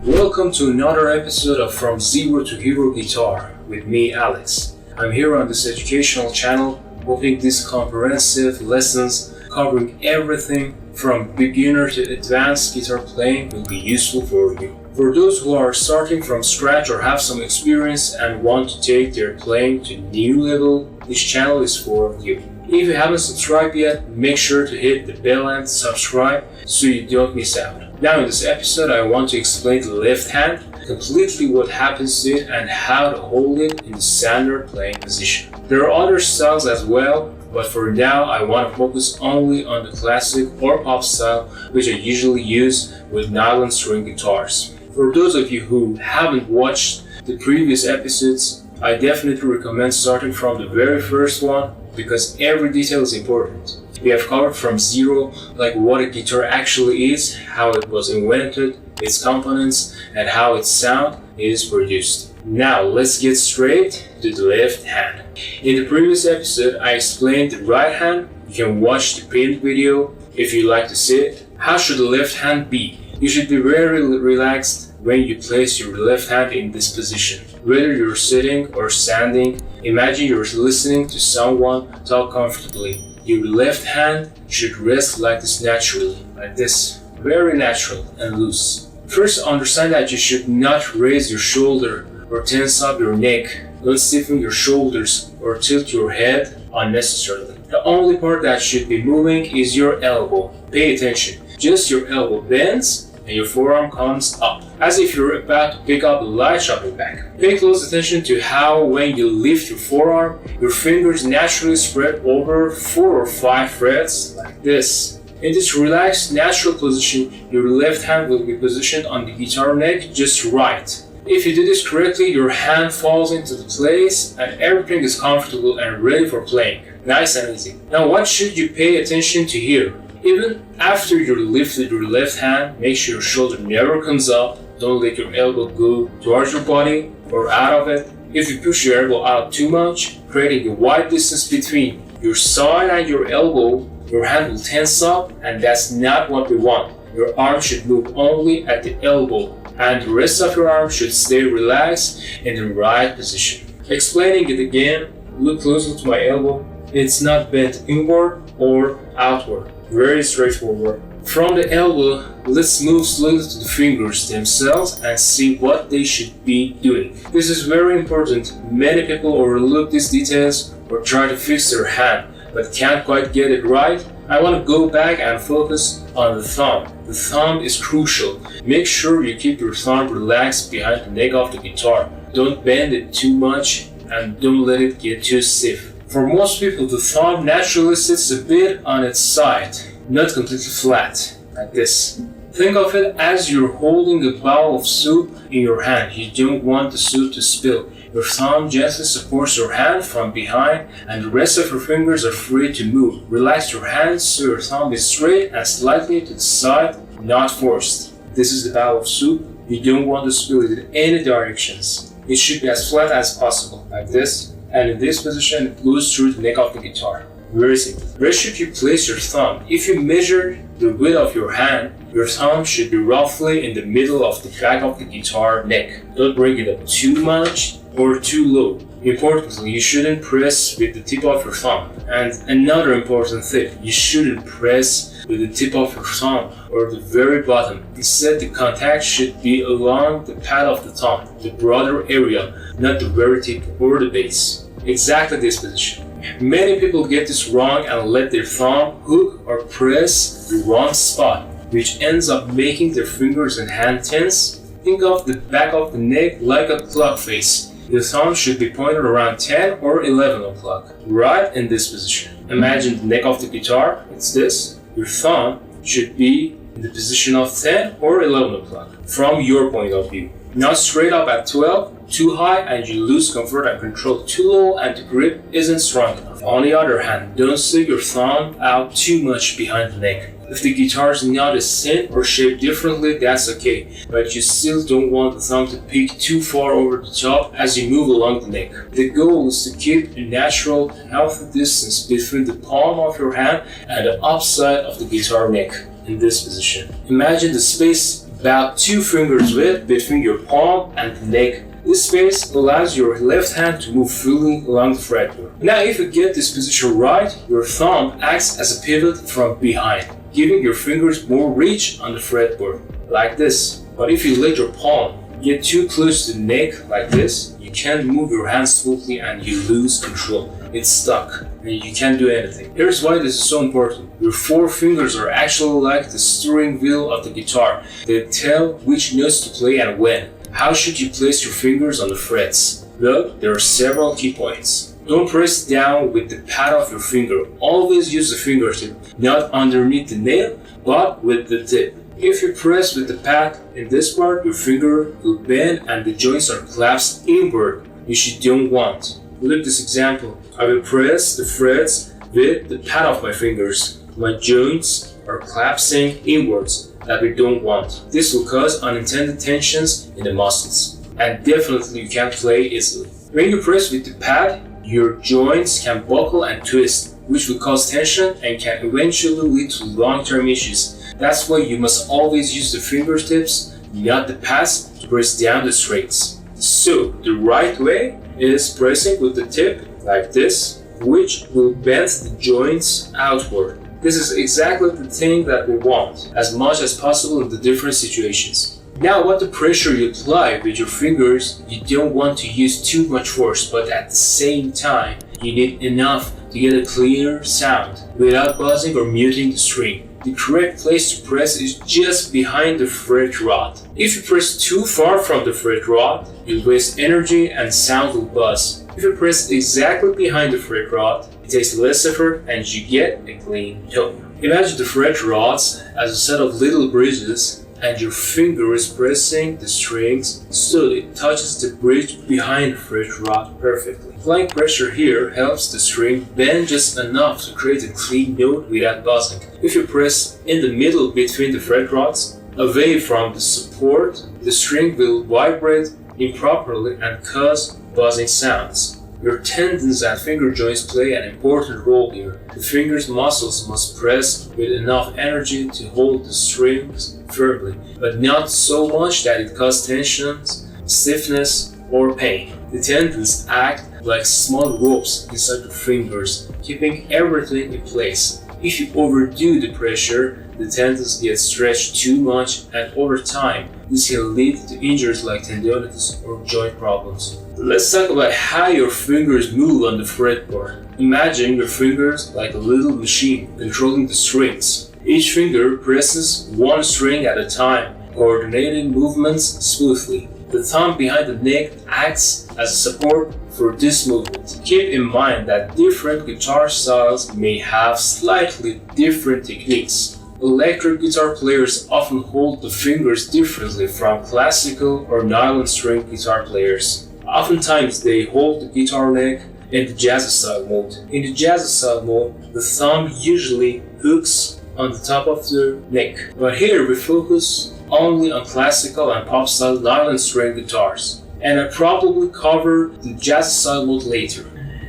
Welcome to another episode of From Zero to Hero Guitar with me, Alex. I'm here on this educational channel, hoping these comprehensive lessons covering everything from beginner to advanced guitar playing will be useful for you. For those who are starting from scratch or have some experience and want to take their playing to a new level, this channel is for you. If you haven't subscribed yet, make sure to hit the bell and subscribe so you don't miss out. Now in this episode, I want to explain the left hand, completely what happens to it and how to hold it in the standard playing position. There are other styles as well, but for now I want to focus only on the classic or pop style, which I usually use with nylon string guitars. For those of you who haven't watched the previous episodes, I definitely recommend starting from the very first one because every detail is important. We have covered from zero, like what a guitar actually is, how it was invented, its components, and how its sound is produced. Now let's get straight to the left hand. In the previous episode, I explained the right hand. You can watch the pinned video if you like to see it. How should the left hand be? You should be very relaxed when you place your left hand in this position. Whether you're sitting or standing, imagine you're listening to someone talk comfortably. Your left hand should rest like this naturally, like this, very natural and loose. First, understand that you should not raise your shoulder or tense up your neck. Don't stiffen your shoulders or tilt your head unnecessarily. The only part that should be moving is your elbow. Pay attention. Just your elbow bends and your forearm comes up, as if you're about to pick up a light shopping bag. Pay close attention to how when you lift your forearm, your fingers naturally spread over 4 or 5 frets like this. In this relaxed, natural position, your left hand will be positioned on the guitar neck just right. If you do this correctly, your hand falls into the place and everything is comfortable and ready for playing. Nice and easy. Now what should you pay attention to here? Even after you lifted your left hand, make sure your shoulder never comes up. Don't let your elbow go towards your body or out of it. If you push your elbow out too much, creating a wide distance between your side and your elbow, your hand will tense up, and that's not what we want. Your arm should move only at the elbow, and the rest of your arm should stay relaxed in the right position. Explaining it again, look closer to my elbow. It's not bent inward or outward. Very straightforward. From the elbow, let's move slowly to the fingers themselves and see what they should be doing. This is very important. Many people overlook these details or try to fix their hand, but can't quite get it right. I want to go back and focus on the thumb. The thumb is crucial. Make sure you keep your thumb relaxed behind the neck of the guitar. Don't bend it too much and don't let it get too stiff. For most people, the thumb naturally sits a bit on its side, not completely flat, like this. Think of it as you're holding a bowl of soup in your hand. You don't want the soup to spill. Your thumb gently supports your hand from behind and the rest of your fingers are free to move. Relax your hands so your thumb is straight and slightly to the side, not forced. This is the bowl of soup. You don't want to spill it in any directions. It should be as flat as possible, like this. And in this position, it goes through the neck of the guitar. Very simple. Where should you place your thumb? If you measure the width of your hand, your thumb should be roughly in the middle of the back of the guitar neck. Don't bring it up too much or too low. Importantly, you shouldn't press with the tip of your thumb. And another important thing, you shouldn't press with the tip of your thumb or the very bottom. Instead, the contact should be along the pad of the thumb, the broader area, not the very tip or the base. Exactly this position. Many people get this wrong and let their thumb hook or press the wrong spot, which ends up making their fingers and hand tense. Think of the back of the neck like a clock face. Your thumb should be pointed around 10 or 11 o'clock, right in this position. Imagine the neck of the guitar, it's this. Your thumb should be in the position of 10 or 11 o'clock, from your point of view. Not straight up at 12, too high and you lose comfort and control. Too low and the grip isn't strong enough. On the other hand, don't stick your thumb out too much behind the neck. If the guitar's not as thin or shaped differently, that's okay, but you still don't want the thumb to peek too far over the top as you move along the neck. The goal is to keep a natural, healthy distance between the palm of your hand and the upside of the guitar neck in this position. Imagine the space about 2 fingers width between your palm and the neck. This space allows your left hand to move freely along the fretboard. Now if you get this position right, your thumb acts as a pivot from behind, giving your fingers more reach on the fretboard, like this. But if you let your palm get too close to the neck like this, you can't move your hands smoothly and you lose control. It's stuck and you can't do anything. Here's why this is so important. Your 4 fingers are actually like the steering wheel of the guitar. They tell which notes to play and when. How should you place your fingers on the frets? Well, there are several key points. Don't press down with the pad of your finger. Always use the fingertip, not underneath the nail, but with the tip. If you press with the pad in this part, your finger will bend and the joints are collapsed inward, which you don't want. Look at this example. I will press the frets with the pad of my fingers. My joints are collapsing inwards that we don't want. This will cause unintended tensions in the muscles, and definitely you can't play easily. When you press with the pad, your joints can buckle and twist, which will cause tension and can eventually lead to long-term issues. That's why you must always use the fingertips, not the pads, to press down the strings. So the right way is pressing with the tip like this, which will bend the joints outward. This is exactly the thing that we want, as much as possible in the different situations. Now, what the pressure you apply with your fingers, you don't want to use too much force, but at the same time, you need enough to get a clear sound without buzzing or muting the string. The correct place to press is just behind the fret rod. If you press too far from the fret rod, you'll waste energy and sound will buzz. If you press exactly behind the fret rod, it takes less effort and you get a clean tone. Imagine the fret rods as a set of little bridges and your finger is pressing the strings so it touches the bridge behind the fret rod perfectly. Applying pressure here helps the string bend just enough to create a clean note without buzzing. If you press in the middle between the fret rods, away from the support, the string will vibrate improperly and cause buzzing sounds. Your tendons and finger joints play an important role here. The fingers' muscles must press with enough energy to hold the strings firmly, but not so much that it causes tensions, stiffness, or pain. The tendons act like small ropes inside the fingers, keeping everything in place. If you overdo the pressure, the tendons get stretched too much, and over time, this can lead to injuries like tendonitis or joint problems. Let's talk about how your fingers move on the fretboard. Imagine your fingers like a little machine controlling the strings. Each finger presses one string at a time, coordinating movements smoothly. The thumb behind the neck acts as a support for this movement. Keep in mind that different guitar styles may have slightly different techniques. Electric guitar players often hold the fingers differently from classical or nylon string guitar players. Oftentimes they hold the guitar neck in the jazz style mode. In the jazz style mode, the thumb usually hooks on the top of the neck. But here we focus only on classical and pop style nylon string guitars. And I probably cover the jazz style mode later.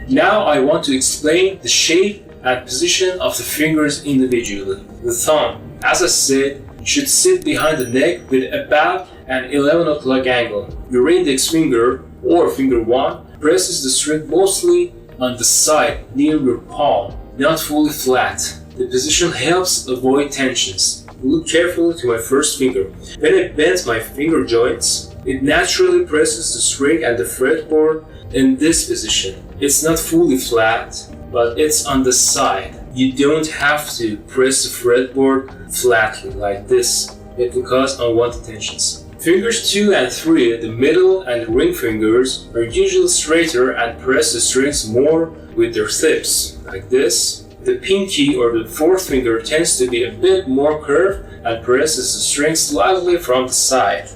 Now I want to explain the shape and position of the fingers individually. The thumb, as I said, should sit behind the neck with about an 11 o'clock angle. Your index finger, or finger 1, presses the string mostly on the side near your palm, not fully flat. The position helps avoid tensions. Look carefully to my first finger. When I bend my finger joints, it naturally presses the string and the fretboard in this position. It's not fully flat, but it's on the side. You don't have to press the fretboard flatly like this. It will cause unwanted tensions. Fingers 2 and 3, the middle and ring fingers, are usually straighter and press the strings more with their tips, like this. The pinky or the fourth finger tends to be a bit more curved and presses the string slightly from the side.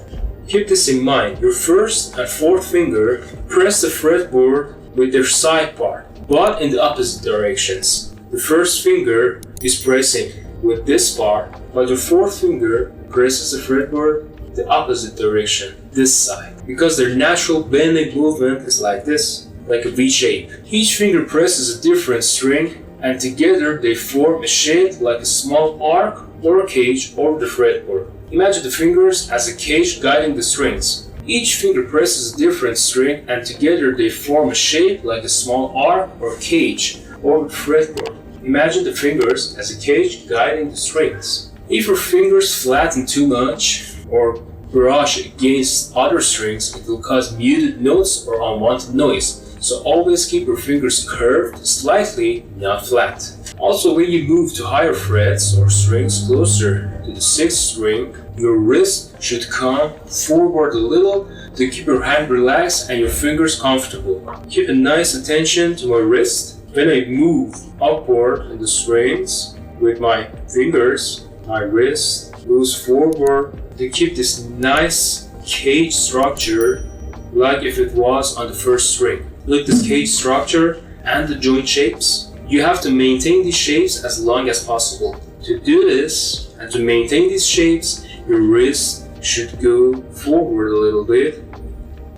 Keep this in mind. Your first and fourth finger press the fretboard with their side part, but in the opposite directions. The first finger is pressing with this part, but the fourth finger presses the fretboard the opposite direction, this side, because their natural bending movement is like this, like a V shape. Each finger presses a different string, and together they form a shape like a small arc or a cage over the fretboard. Imagine the fingers as a cage guiding the strings. Each finger presses a different string and together they form a shape like a small arc or cage over the fretboard. Imagine the fingers as a cage guiding the strings. If your fingers flatten too much or brush against other strings, it will cause muted notes or unwanted noise. So always keep your fingers curved slightly, not flat. Also, when you move to higher frets or strings closer to the 6th string, your wrist should come forward a little to keep your hand relaxed and your fingers comfortable. Keep a nice attention to my wrist. When I move upward in the strings with my fingers, my wrist moves forward to keep this nice cage structure like if it was on the 1st string. Look at the cage structure and the joint shapes. You have to maintain these shapes as long as possible. To do this and to maintain these shapes, your wrist should go forward a little bit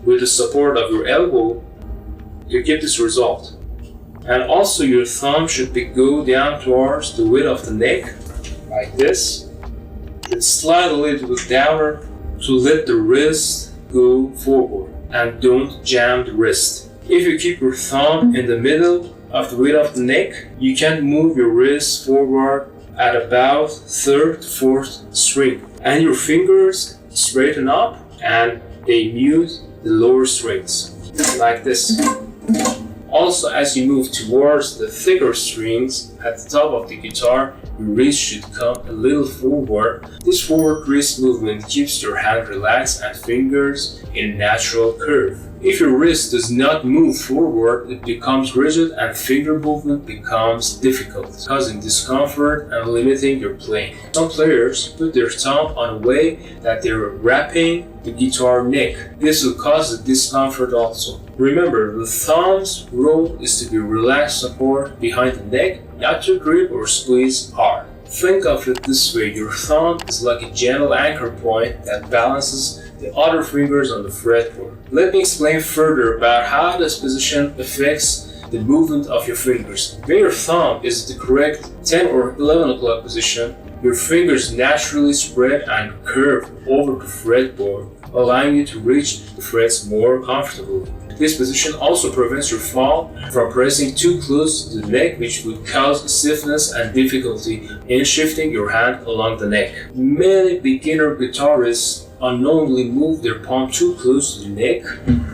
with the support of your elbow to get this result. And also your thumb should go down towards the width of the neck, like this. Then slide a little bit downward to let the wrist go forward and don't jam the wrist. If you keep your thumb in the middle of the width of the neck, you can move your wrist forward at about 3rd to 4th string. And your fingers straighten up and they mute the lower strings, like this. Also, as you move towards the thicker strings at the top of the guitar, your wrist should come a little forward. This forward wrist movement keeps your hand relaxed and fingers in a natural curve. If your wrist does not move forward, it becomes rigid and finger movement becomes difficult, causing discomfort and limiting your playing. Some players put their thumb on a way that they're wrapping the guitar neck. This will cause the discomfort also. Remember, the thumb's role is to be relaxed support behind the neck, not to grip or squeeze hard. Think of it this way, your thumb is like a gentle anchor point that balances the other fingers on the fretboard. Let me explain further about how this position affects the movement of your fingers. When your thumb is the correct 10 or 11 o'clock position, your fingers naturally spread and curve over the fretboard, allowing you to reach the frets more comfortably. This position also prevents your thumb from pressing too close to the neck, which would cause stiffness and difficulty in shifting your hand along the neck. Many beginner guitarists unknowingly move their palm too close to the neck,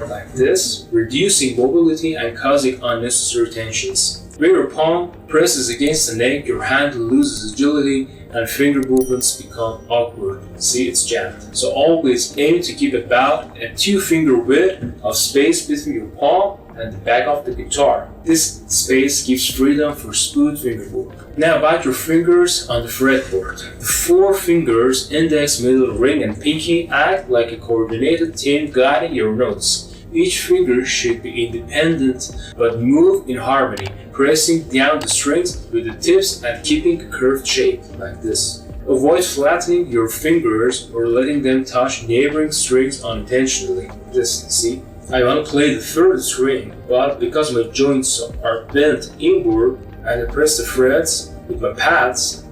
like this, reducing mobility and causing unnecessary tensions. When your palm presses against the neck, your hand loses agility and finger movements become awkward. See, it's jammed. So always aim to keep about a 2-finger width of space between your palm and the back of the guitar. This space gives freedom for smooth finger work. Now about your fingers on the fretboard. The 4 fingers, index, middle, ring, and pinky, act like a coordinated team guiding your notes. Each finger should be independent but move in harmony, pressing down the strings with the tips and keeping a curved shape, like this. Avoid flattening your fingers or letting them touch neighboring strings unintentionally. This, see? I want to play the 3rd string, but because my joints are bent inward and I press the frets with my pads,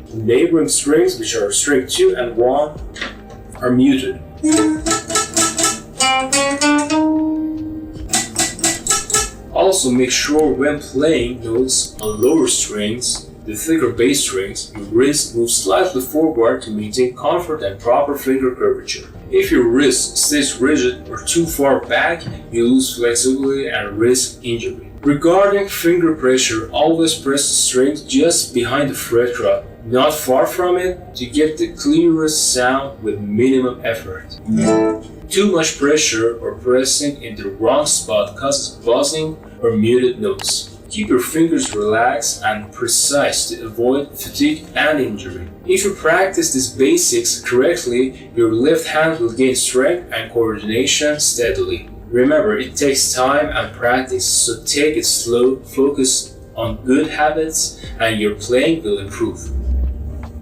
the neighboring strings, which are string 2 and 1, are muted. Also make sure when playing notes on lower strings, the thicker bass strings, your wrist moves slightly forward to maintain comfort and proper finger curvature. If your wrist stays rigid or too far back, you lose flexibility and risk injury. Regarding finger pressure, always press the strings just behind the fret rod, not far from it, to get the clearest sound with minimum effort. Too much pressure or pressing in the wrong spot causes buzzing or muted notes. Keep your fingers relaxed and precise to avoid fatigue and injury. If you practice these basics correctly, your left hand will gain strength and coordination steadily. Remember, it takes time and practice, so take it slow, focus on good habits, and your playing will improve.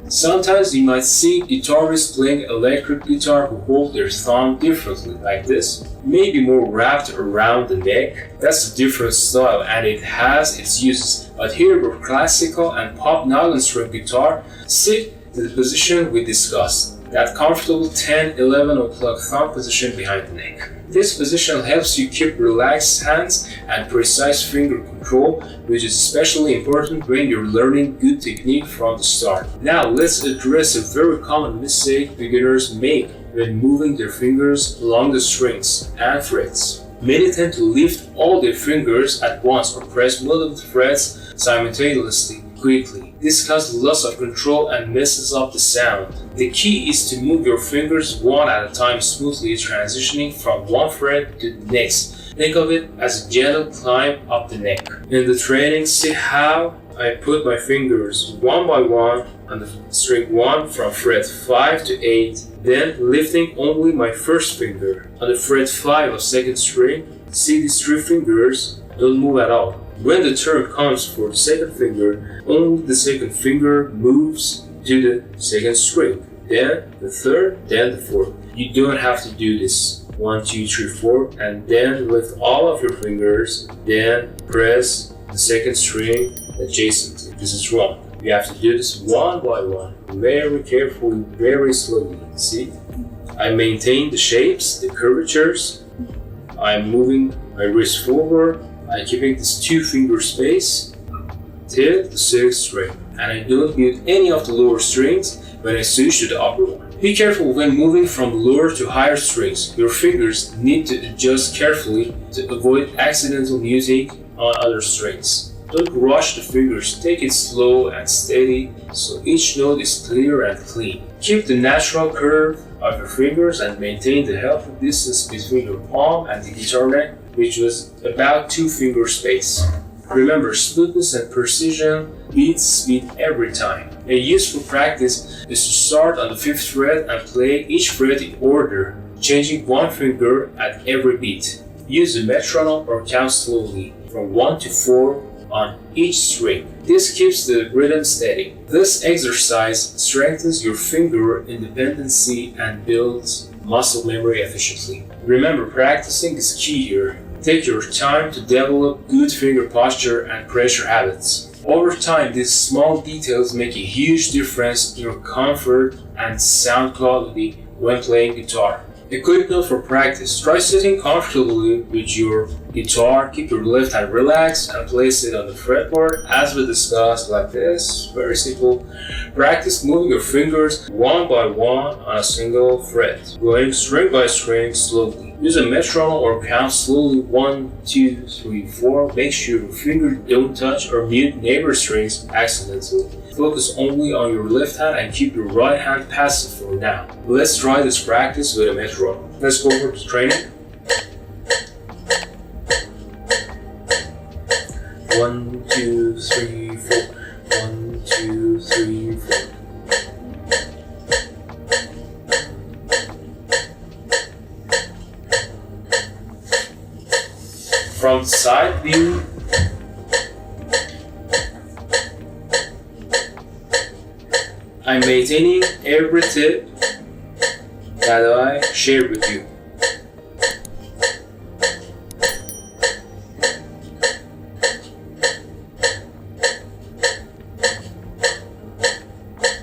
Sometimes you might see guitarists playing electric guitar who hold their thumb differently, like this, maybe more wrapped around the neck. That's a different style and it has its uses, but here with classical and pop nylon string guitar, stick to the position we discussed. that comfortable 10-11 o'clock thumb position behind the neck. This position helps you keep relaxed hands and precise finger control, which is especially important when you're learning good technique from the start. Now let's address a very common mistake beginners make when moving their fingers along the strings and frets. Many tend to lift all their fingers at once or press multiple frets simultaneously quickly. This causes loss of control and messes up the sound. The key is to move your fingers one at a time smoothly, transitioning from one fret to the next. Think of it as a gentle climb up the neck. In the training, see how I put my fingers one by one on the string 1 from fret 5 to 8, then lifting only my first finger. On the fret 5 of second string, see these 3 fingers don't move at all. When the turn comes for the second finger, only the second finger moves to the second string, then the third, then the fourth. You don't have to do this 1, 2, 3, 4, and then lift all of your fingers, then press the second string adjacently. This is wrong. You have to do this one by one, very carefully, very slowly. See? I maintain the shapes, the curvatures. I'm moving my wrist forward. I'm keeping this 2-finger space till the 6th string. And I don't mute any of the lower strings when I switch to the upper one. Be careful when moving from lower to higher strings. Your fingers need to adjust carefully to avoid accidental muting on other strings. Don't rush the fingers, take it slow and steady so each note is clear and clean. Keep the natural curve of your fingers and maintain the healthy distance between your palm and the guitar neck, which was about 2-finger space. Remember, smoothness and precision beats speed every time. A useful practice is to start on the 5th fret and play each fret in order, changing one finger at every beat. Use a metronome or count slowly from 1 to 4 on each string. This keeps the rhythm steady. This exercise strengthens your finger independency and builds muscle memory efficiently. Remember, practicing is key here. Take your time to develop good finger posture and pressure habits. Over time, these small details make a huge difference in your comfort and sound quality when playing guitar. A quick note for practice: try sitting comfortably with your guitar, keep your left hand relaxed and place it on the fretboard as we discussed, like this. Very simple. Practice moving your fingers one by one on a single fret, going string by string slowly. Use a metronome or count slowly 1, 2, 3, 4. Make sure your fingers don't touch or mute neighbor strings accidentally. Focus only on your left hand and keep your right hand passive for now. Let's try this practice with a metronome. Let's go over to training. 1, 2, 3, 4. 1, 2, 3, 4. From side view, I'm maintaining every tip that I share with you.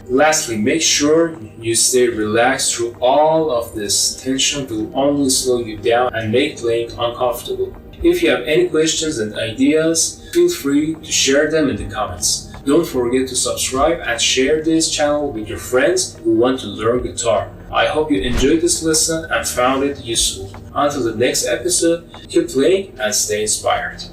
Lastly, make sure you stay relaxed through all of this. Tension will only slow you down and make playing uncomfortable. If you have any questions and ideas, feel free to share them in the comments. Don't forget to subscribe and share this channel with your friends who want to learn guitar. I hope you enjoyed this lesson and found it useful. Until the next episode, keep playing and stay inspired.